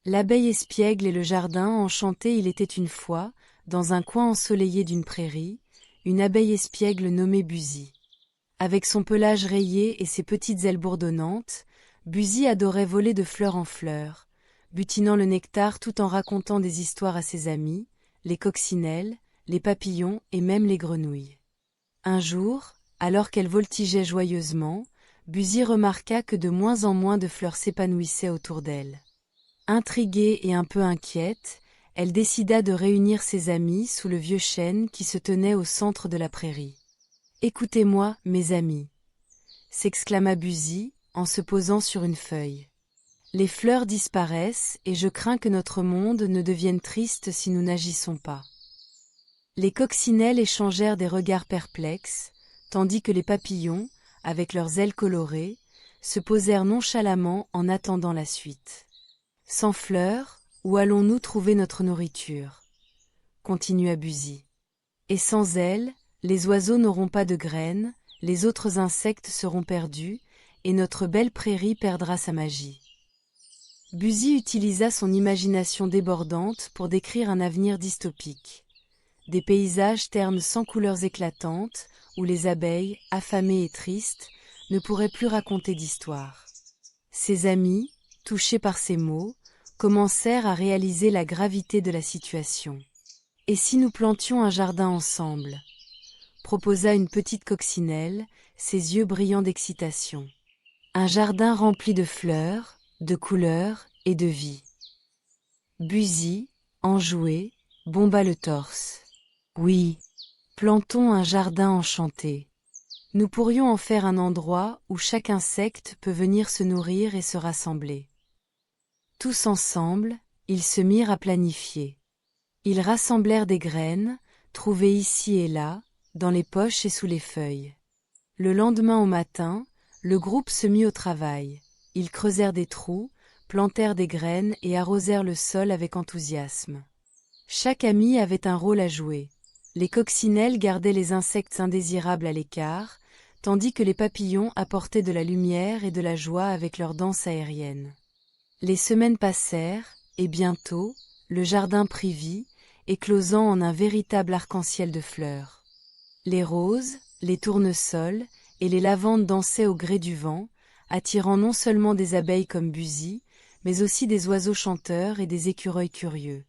L'abeille espiègle et le jardin enchanté. Il était une fois, dans un coin ensoleillé d'une prairie, une abeille espiègle nommée Buzy. Avec son pelage rayé et ses petites ailes bourdonnantes, Buzy adorait voler de fleur en fleur, butinant le nectar tout en racontant des histoires à ses amis, les coccinelles, les papillons et même les grenouilles. Un jour, alors qu'elle voltigeait joyeusement, Buzy remarqua que de moins en moins de fleurs s'épanouissaient autour d'elle. Intriguée et un peu inquiète, elle décida de réunir ses amis sous le vieux chêne qui se tenait au centre de la prairie. « Écoutez-moi, mes amis !» s'exclama Buzy, en se posant sur une feuille. « Les fleurs disparaissent et je crains que notre monde ne devienne triste si nous n'agissons pas. » Les coccinelles échangèrent des regards perplexes, tandis que les papillons, avec leurs ailes colorées, se posèrent nonchalamment en attendant la suite. « Sans fleurs, où allons-nous trouver notre nourriture ?» continua Buzy. « Et sans elles, les oiseaux n'auront pas de graines, les autres insectes seront perdus, et notre belle prairie perdra sa magie. » Buzy utilisa son imagination débordante pour décrire un avenir dystopique. Des paysages ternes sans couleurs éclatantes, où les abeilles, affamées et tristes, ne pourraient plus raconter d'histoire. Ses amis, touchés par ces mots, commencèrent à réaliser la gravité de la situation. « Et si nous plantions un jardin ensemble ?» proposa une petite coccinelle, ses yeux brillants d'excitation. « Un jardin rempli de fleurs, de couleurs et de vie. » Buzy, enjoué, bomba le torse. « Oui, plantons un jardin enchanté. Nous pourrions en faire un endroit où chaque insecte peut venir se nourrir et se rassembler. » Tous ensemble, ils se mirent à planifier. Ils rassemblèrent des graines, trouvées ici et là, dans les poches et sous les feuilles. Le lendemain au matin, le groupe se mit au travail. Ils creusèrent des trous, plantèrent des graines et arrosèrent le sol avec enthousiasme. Chaque ami avait un rôle à jouer. Les coccinelles gardaient les insectes indésirables à l'écart, tandis que les papillons apportaient de la lumière et de la joie avec leur danse aérienne. Les semaines passèrent, et bientôt, le jardin prit vie, éclosant en un véritable arc-en-ciel de fleurs. Les roses, les tournesols et les lavandes dansaient au gré du vent, attirant non seulement des abeilles comme Buzy, mais aussi des oiseaux chanteurs et des écureuils curieux.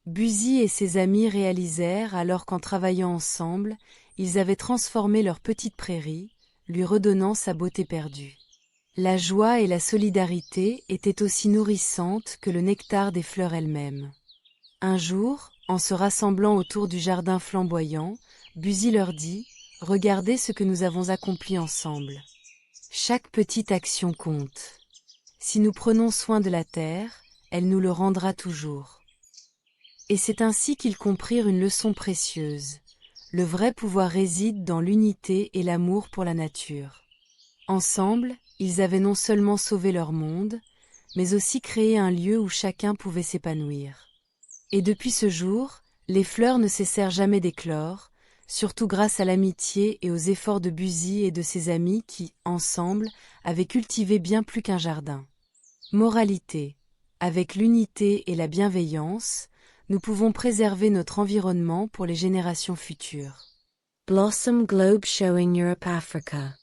Buzy et ses amis réalisèrent alors qu'en travaillant ensemble, ils avaient transformé leur petite prairie, lui redonnant sa beauté perdue. La joie et la solidarité étaient aussi nourrissantes que le nectar des fleurs elles-mêmes. Un jour, en se rassemblant autour du jardin flamboyant, Buzy leur dit « Regardez ce que nous avons accompli ensemble. Chaque petite action compte. Si nous prenons soin de la terre, elle nous le rendra toujours. » Et c'est ainsi qu'ils comprirent une leçon précieuse. Le vrai pouvoir réside dans l'unité et l'amour pour la nature. Ensemble, ils avaient non seulement sauvé leur monde, mais aussi créé un lieu où chacun pouvait s'épanouir. Et depuis ce jour, les fleurs ne cessèrent jamais d'éclore, surtout grâce à l'amitié et aux efforts de Buzy et de ses amis qui, ensemble, avaient cultivé bien plus qu'un jardin. Moralité: avec l'unité et la bienveillance, nous pouvons préserver notre environnement pour les générations futures. Blossom Globe Showing Europe Africa.